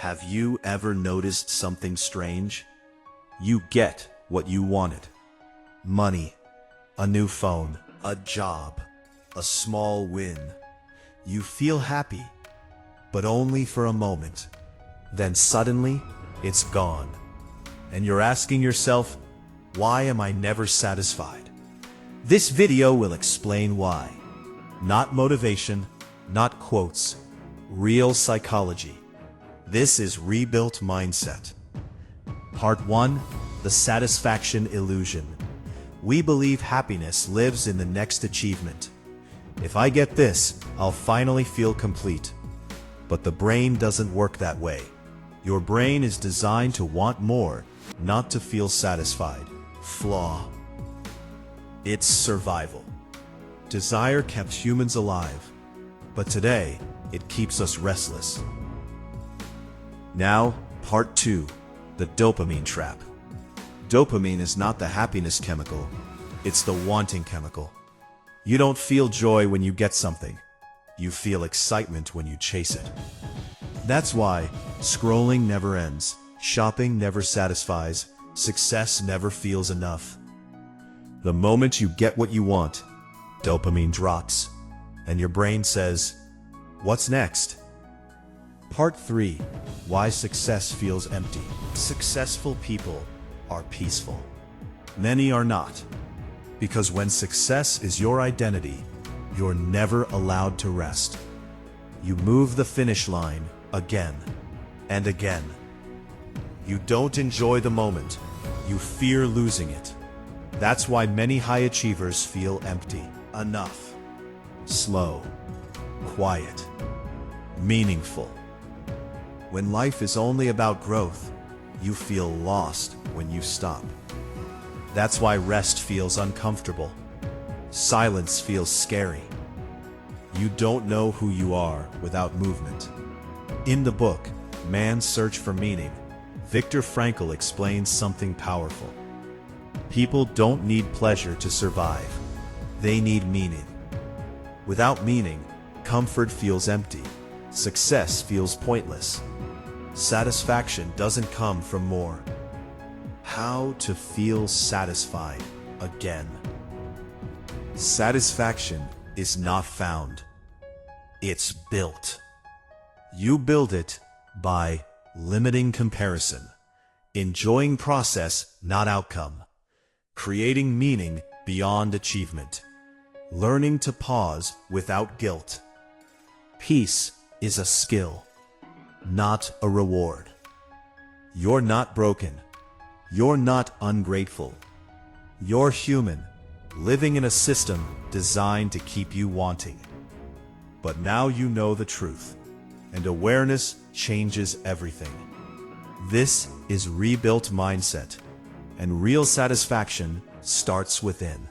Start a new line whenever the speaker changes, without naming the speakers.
Have you ever noticed something strange? You get what you wanted. Money, a new phone, a job, a small win. You feel happy, but only for a moment. Then suddenly, it's gone. And you're asking yourself, why am I never satisfied? This video will explain why. Not motivation, not quotes, real psychology. This is Rebuilt Mindset. Part 1, the satisfaction illusion. We believe happiness lives in the next achievement. If I get this, I'll finally feel complete. But the brain doesn't work that way. Your brain is designed to want more, not to feel satisfied. Flaw. It's survival. Desire kept humans alive, but today, it keeps us restless. Now, part 2, the dopamine trap. Dopamine is not the happiness chemical, it's the wanting chemical. You don't feel joy when you get something. You feel excitement when you chase it. That's why scrolling never ends, shopping never satisfies, success never feels enough. The moment you get what you want, dopamine drops, and your brain says, "What's next?" Part 3, why success feels empty. Successful people are peaceful. Many are not. Because when success is your identity, you're never allowed to rest. You move the finish line again and again. You don't enjoy the moment. You fear losing it. That's why many high achievers feel empty. Enough. Slow. Quiet. Meaningful. When life is only about growth, you feel lost when you stop. That's why rest feels uncomfortable. Silence feels scary. You don't know who you are without movement. In the book, Man's Search for Meaning, Viktor Frankl explains something powerful. People don't need pleasure to survive. They need meaning. Without meaning, comfort feels empty. Success feels pointless. Satisfaction doesn't come from more. How to feel satisfied again. Satisfaction is not found. It's built. You build it by limiting comparison, enjoying process, not outcome, creating meaning beyond achievement, learning to pause without guilt. Peace is a skill, not a reward. You're not broken. You're not ungrateful. You're human, living in a system designed to keep you wanting. But now you know the truth, and awareness changes everything. This is Rebuilt Mindset, and real satisfaction starts within.